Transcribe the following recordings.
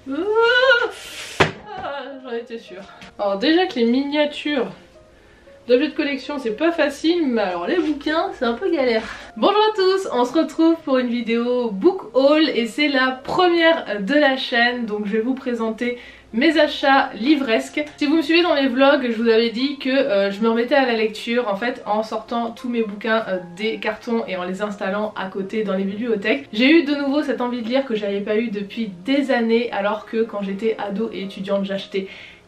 J'en étais sûre. Alors déjà que les miniatures d'objets de collection c'est pas facile, mais alors les bouquins c'est un peu galère. Bonjour à tous, on se retrouve pour une vidéo book haul et c'est la première de la chaîne, donc je vais vous présenter mes achats livresques. Si vous me suivez dans mes vlogs, je vous avais dit que je me remettais à la lecture en fait en sortant tous mes bouquins des cartons et en les installant à côté dans les bibliothèques. J'ai eu de nouveau cette envie de lire que j'avais pas eu depuis des années, alors que quand j'étais ado et étudiante j'achetais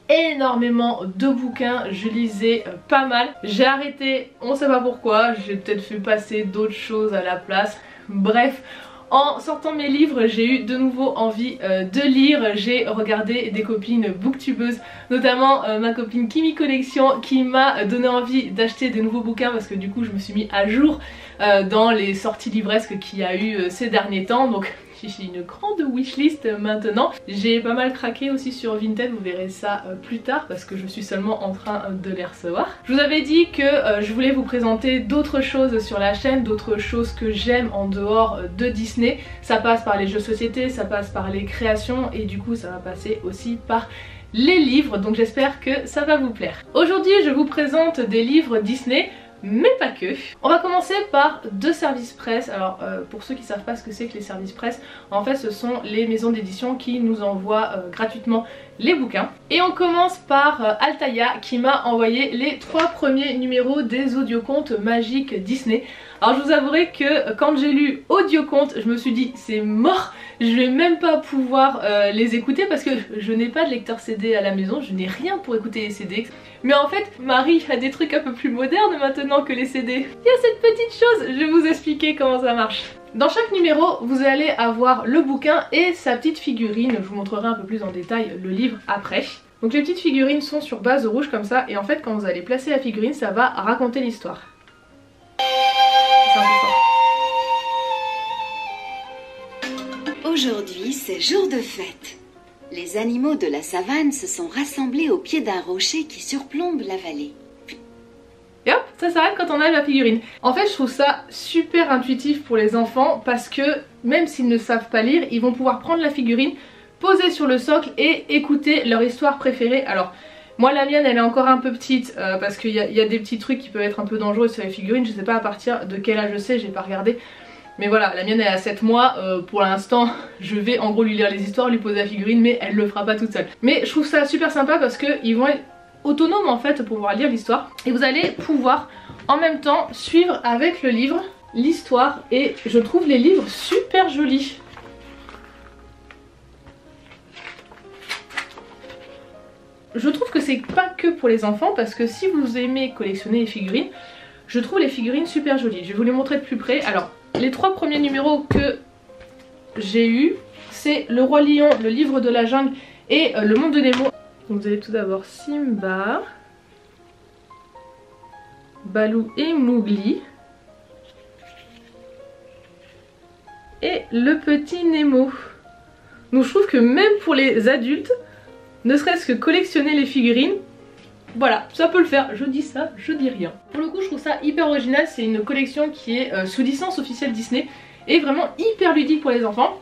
énormément de bouquins, je lisais pas mal. J'ai arrêté, on sait pas pourquoi, j'ai peut-être fait passer d'autres choses à la place. Bref, en sortant mes livres, j'ai eu de nouveau envie de lire. J'ai regardé des copines booktubeuses, notamment ma copine Kimi Collection, qui m'a donné envie d'acheter des nouveaux bouquins parce que du coup je me suis mis à jour dans les sorties livresques qu'il y a eu ces derniers temps. Donc j'ai une grande wishlist maintenant. J'ai pas mal craqué aussi sur Vinted, vous verrez ça plus tard parce que je suis seulement en train de les recevoir. Je vous avais dit que je voulais vous présenter d'autres choses sur la chaîne, d'autres choses que j'aime en dehors de Disney. Ça passe par les jeux de société, ça passe par les créations et du coup ça va passer aussi par les livres, donc j'espère que ça va vous plaire. Aujourd'hui je vous présente des livres Disney, mais pas que. On va commencer par deux services presse. Alors pour ceux qui savent pas ce que c'est que les services presse, en fait ce sont les maisons d'édition qui nous envoient gratuitement les bouquins. Et on commence par Altaïa qui m'a envoyé les 3 premiers numéros des audiocontes magiques Disney. Alors je vous avouerai que quand j'ai lu audiocontes, je me suis dit c'est mort, je vais même pas pouvoir les écouter parce que je n'ai pas de lecteur CD à la maison, je n'ai rien pour écouter les CD. Mais en fait Marie a des trucs un peu plus modernes maintenant que les CD. Il y a cette petite chose, je vais vous expliquer comment ça marche. Dans chaque numéro, vous allez avoir le bouquin et sa petite figurine. Je vous montrerai un peu plus en détail le livre après. Donc les petites figurines sont sur base rouge comme ça et en fait quand vous allez placer la figurine, ça va raconter l'histoire. C'est un peu fort. Aujourd'hui, c'est jour de fête. Les animaux de la savane se sont rassemblés au pied d'un rocher qui surplombe la vallée. Et hop, ça s'arrête quand on a la figurine. En fait je trouve ça super intuitif pour les enfants parce que même s'ils ne savent pas lire, ils vont pouvoir prendre la figurine, poser sur le socle et écouter leur histoire préférée. Alors moi la mienne elle est encore un peu petite parce qu'il y a des petits trucs qui peuvent être un peu dangereux sur les figurines. Je sais pas à partir de quel âge je sais, j'ai pas regardé. Mais voilà, la mienne elle a 7 mois, pour l'instant je vais en gros lui lire les histoires, lui poser la figurine, mais elle le fera pas toute seule. Mais je trouve ça super sympa parce qu'ils vont être autonomes en fait pour pouvoir lire l'histoire. Et vous allez pouvoir en même temps suivre avec le livre l'histoire et je trouve les livres super jolis. Je trouve que c'est pas que pour les enfants parce que si vous aimez collectionner les figurines, je trouve les figurines super jolies. Je vais vous les montrer de plus près. Alors les 3 premiers numéros que j'ai eu, c'est Le Roi Lion, Le Livre de la Jungle et Le Monde de Nemo. Donc vous avez tout d'abord Simba, Balou et Mowgli et le petit Nemo. Donc je trouve que même pour les adultes, ne serait-ce que collectionner les figurines, voilà, ça peut le faire. Je dis ça, je dis rien. Pour le coup je trouve ça hyper original, c'est une collection qui est sous licence officielle Disney et vraiment hyper ludique pour les enfants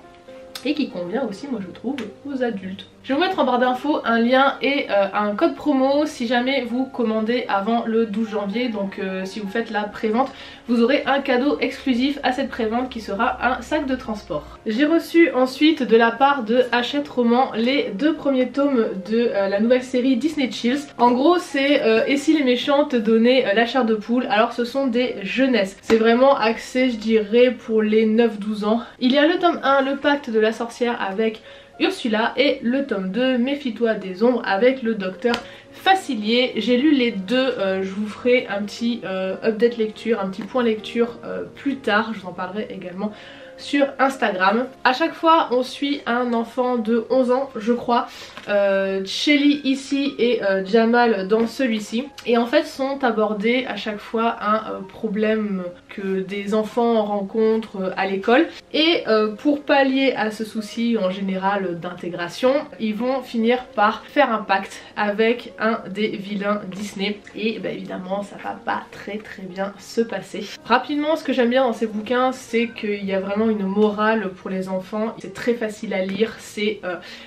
et qui convient aussi moi je trouve aux adultes. Je vais vous mettre en barre d'infos un lien et un code promo si jamais vous commandez avant le 12 janvier. Donc si vous faites la prévente, vous aurez un cadeau exclusif à cette prévente qui sera un sac de transport. J'ai reçu ensuite de la part de Hachette Roman les 2 premiers tomes de la nouvelle série Disney Chills. En gros c'est Et si les méchants te donnaient la chair de poule. Alors ce sont des jeunesses. C'est vraiment axé je dirais pour les 9-12 ans. Il y a le tome 1, Le Pacte de la sorcière avec Ursula et le tome 2, Méfie-toi des ombres avec le docteur Facilier. J'ai lu les deux, je vous ferai un petit update lecture, un petit point lecture plus tard, je vous en parlerai également sur Instagram. À chaque fois on suit un enfant de 11 ans je crois, Shelly ici et Jamal dans celui-ci, et en fait sont abordés à chaque fois un problème que des enfants rencontrent à l'école et pour pallier à ce souci en général d'intégration, ils vont finir par faire un pacte avec un des vilains Disney et bah, évidemment ça va pas très bien se passer. Rapidement, ce que j'aime bien dans ces bouquins c'est qu'il y a vraiment une morale pour les enfants. C'est très facile à lire, c'est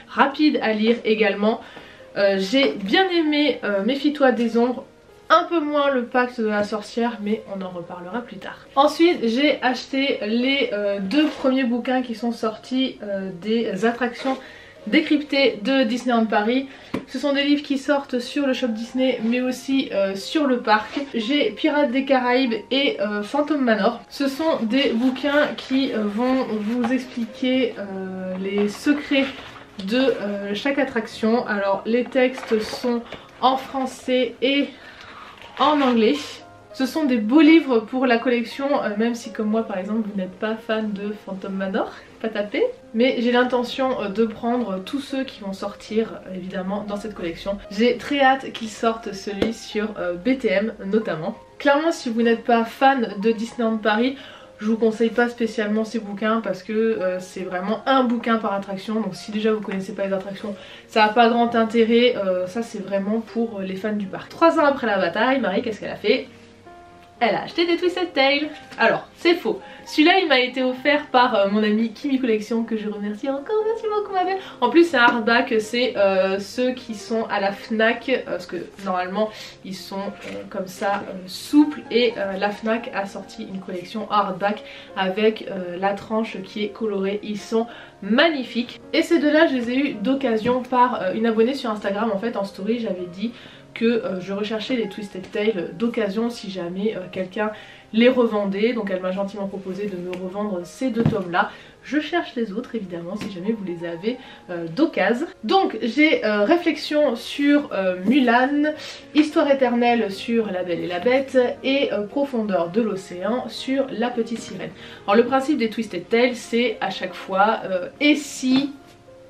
rapide à lire également. J'ai bien aimé Méfie-toi des ombres. Un peu moins le pacte de la sorcière, mais on en reparlera plus tard. Ensuite j'ai acheté les 2 premiers bouquins qui sont sortis des attractions décryptées de Disneyland Paris. Ce sont des livres qui sortent sur le shop Disney mais aussi sur le parc. J'ai Pirates des Caraïbes et Phantom Manor. Ce sont des bouquins qui vont vous expliquer les secrets de chaque attraction. Alors les textes sont en français et en anglais. Ce sont des beaux livres pour la collection, même si comme moi par exemple vous n'êtes pas fan de Phantom Manor, pas tapé. Mais j'ai l'intention de prendre tous ceux qui vont sortir évidemment dans cette collection. J'ai très hâte qu'ils sortent celui sur BTM notamment. Clairement si vous n'êtes pas fan de Disneyland Paris, je vous conseille pas spécialement ces bouquins parce que c'est vraiment un bouquin par attraction. Donc si déjà vous connaissez pas les attractions, ça n'a pas grand intérêt. Ça c'est vraiment pour les fans du parc. 3 ans après la bataille, Marie qu'est-ce qu'elle a fait? Elle a acheté des Twisted Tales. Alors c'est faux, celui-là il m'a été offert par mon ami Kimi Collection, que je remercie encore, merci beaucoup ma belle. En plus c'est un hardback, c'est ceux qui sont à la Fnac, parce que normalement ils sont comme ça souples, et la Fnac a sorti une collection hardback avec la tranche qui est colorée. Ils sont magnifiques et ces deux là je les ai eu d'occasion par une abonnée sur Instagram. En fait en story j'avais dit que je recherchais les Twisted Tales d'occasion si jamais quelqu'un les revendait. Donc elle m'a gentiment proposé de me revendre ces 2 tomes là. Je cherche les autres évidemment si jamais vous les avez d'occasion. Donc j'ai réflexion sur Mulan, Histoire éternelle sur La Belle et la Bête et Profondeur de l'océan sur La Petite Sirène. Alors le principe des Twisted Tales c'est à chaque fois et si...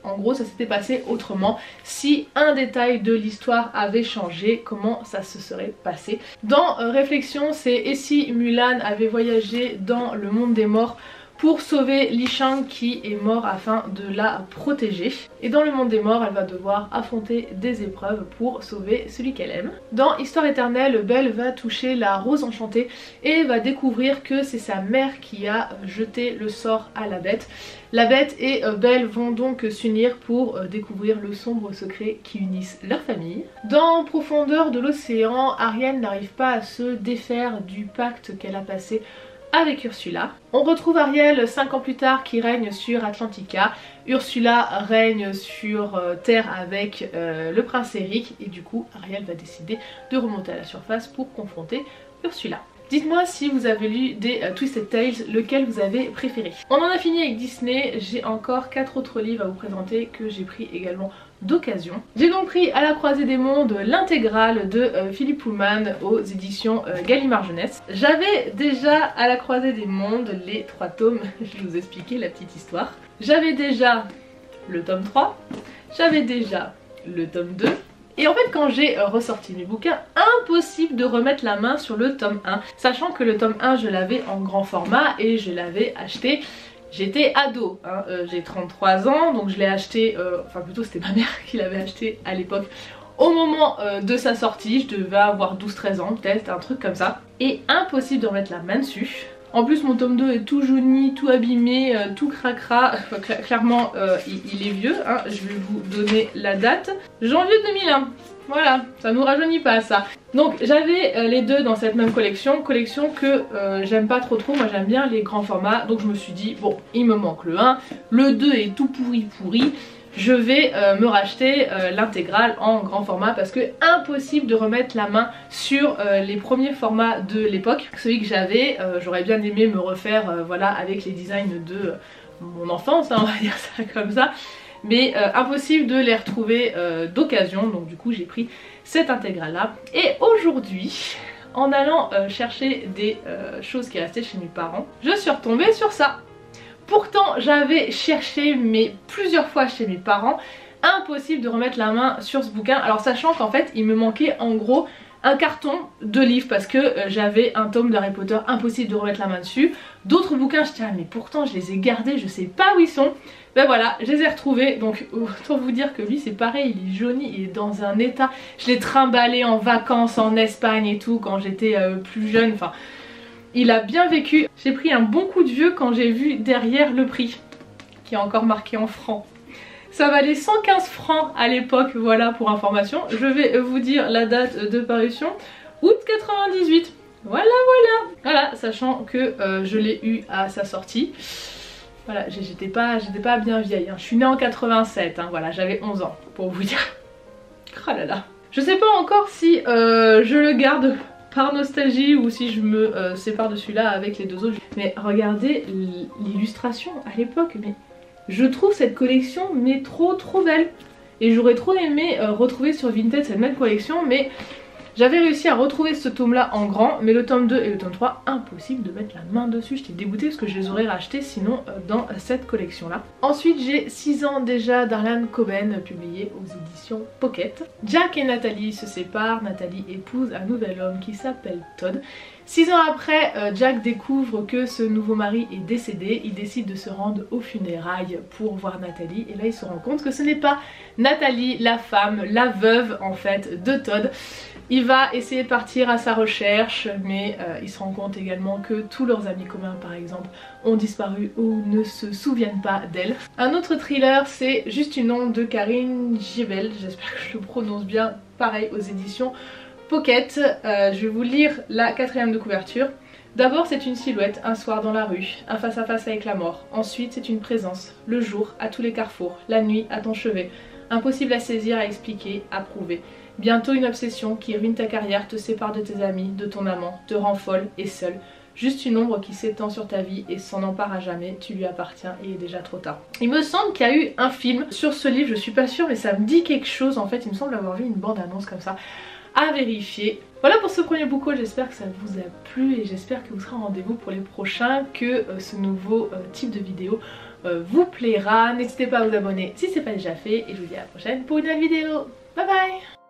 En gros ça s'était passé autrement, si un détail de l'histoire avait changé, comment ça se serait passé. Dans Réflexion c'est et si Mulan avait voyagé dans le monde des morts pour sauver Li Shang qui est mort afin de la protéger. Et dans le monde des morts elle va devoir affronter des épreuves pour sauver celui qu'elle aime. Dans Histoire éternelle, Belle va toucher la rose enchantée et va découvrir que c'est sa mère qui a jeté le sort à la bête. La bête et Belle vont donc s'unir pour découvrir le sombre secret qui unissent leur famille. Dans Profondeur de l'océan, Ariel n'arrive pas à se défaire du pacte qu'elle a passé avec Ursula. On retrouve Ariel 5 ans plus tard qui règne sur Atlantica. Ursula règne sur Terre avec le prince Eric et du coup Ariel va décider de remonter à la surface pour confronter Ursula. Dites-moi si vous avez lu des Twisted Tales, lequel vous avez préféré. On en a fini avec Disney, j'ai encore 4 autres livres à vous présenter que j'ai pris également d'occasion. J'ai donc pris À la croisée des mondes l'intégrale de Philippe Pullman aux éditions Gallimard Jeunesse. J'avais déjà À la croisée des mondes, les 3 tomes, je vais vous expliquer la petite histoire. J'avais déjà le tome 3, j'avais déjà le tome 2. Et en fait quand j'ai ressorti mes bouquins, impossible de remettre la main sur le tome 1. Sachant que le tome 1 je l'avais en grand format et je l'avais acheté, j'étais ado, hein. J'ai 33 ans donc je l'ai acheté, enfin plutôt c'était ma mère qui l'avait acheté à l'époque. Au moment de sa sortie, je devais avoir 12-13 ans peut-être, un truc comme ça. Et impossible de remettre la main dessus. En plus mon tome 2 est tout jauni, tout abîmé, tout cracra, clairement il est vieux, hein. Je vais vous donner la date, janvier 2001, voilà, ça nous rajeunit pas ça. Donc j'avais les deux dans cette même collection que j'aime pas trop, moi j'aime bien les grands formats, donc je me suis dit bon il me manque le 1, le 2 est tout pourri, je vais me racheter l'intégrale en grand format parce que impossible de remettre la main sur les premiers formats de l'époque. Celui que j'avais, j'aurais bien aimé me refaire voilà, avec les designs de mon enfance, hein, on va dire ça comme ça. Mais impossible de les retrouver d'occasion, donc du coup j'ai pris cette intégrale là. Et aujourd'hui, en allant chercher des choses qui restaient chez mes parents, je suis retombée sur ça. Pourtant j'avais cherché mais plusieurs fois chez mes parents, impossible de remettre la main sur ce bouquin. Alors sachant qu'en fait il me manquait en gros un carton de livres parce que j'avais un tome d'Harry Potter, impossible de remettre la main dessus. D'autres bouquins je tiens mais pourtant je les ai gardés, je sais pas où ils sont. Ben voilà, je les ai retrouvés, donc autant vous dire que lui c'est pareil, il est jauni, il est dans un état. Je l'ai trimballé en vacances en Espagne et tout quand j'étais plus jeune, enfin... il a bien vécu. J'ai pris un bon coup de vieux quand j'ai vu derrière le prix, qui est encore marqué en francs. Ça valait 115 francs à l'époque, voilà pour information. Je vais vous dire la date de parution, août 98. Voilà, sachant que je l'ai eu à sa sortie. Voilà, j'étais pas bien vieille, hein. Je suis née en 87, hein, voilà, j'avais 11 ans pour vous dire. Oh là là. Je sais pas encore si je le garde par nostalgie ou si je me sépare de celui-là avec les deux autres. Mais regardez l'illustration à l'époque, mais je trouve cette collection mais trop belle. Et j'aurais trop aimé retrouver sur Vinted cette même collection, mais j'avais réussi à retrouver ce tome là en grand, mais le tome 2 et le tome 3, impossible de mettre la main dessus. J'étais dégoûtée parce que je les aurais rachetés sinon dans cette collection là. Ensuite j'ai 6 ans déjà d'Harlan Coben, publié aux éditions Pocket. Jack et Natalie se séparent, Natalie épouse un nouvel homme qui s'appelle Todd. 6 ans après, Jack découvre que ce nouveau mari est décédé, il décide de se rendre aux funérailles pour voir Natalie, et là il se rend compte que ce n'est pas Natalie, la femme, la veuve en fait de Todd. Il va essayer de partir à sa recherche, mais il se rend compte également que tous leurs amis communs par exemple ont disparu ou ne se souviennent pas d'elle. Un autre thriller, c'est Juste une ombre de Karine Giebel, j'espère que je le prononce bien, pareil aux éditions Pocket. Je vais vous lire la 4e de couverture. D'abord c'est une silhouette, un soir dans la rue, un face à face avec la mort. Ensuite c'est une présence, le jour, à tous les carrefours, la nuit, à ton chevet. Impossible à saisir, à expliquer, à prouver. Bientôt une obsession qui ruine ta carrière, te sépare de tes amis, de ton amant, te rend folle et seule. Juste une ombre qui s'étend sur ta vie et s'en empare à jamais, tu lui appartiens et il est déjà trop tard. Il me semble qu'il y a eu un film sur ce livre, je suis pas sûre mais ça me dit quelque chose en fait, il me semble avoir vu une bande annonce comme ça. À vérifier. Voilà pour ce premier book haul, j'espère que ça vous a plu et j'espère que vous serez en rendez-vous pour les prochains, que ce nouveau type de vidéo vous plaira. N'hésitez pas à vous abonner si ce n'est pas déjà fait et je vous dis à la prochaine pour une nouvelle vidéo. Bye bye.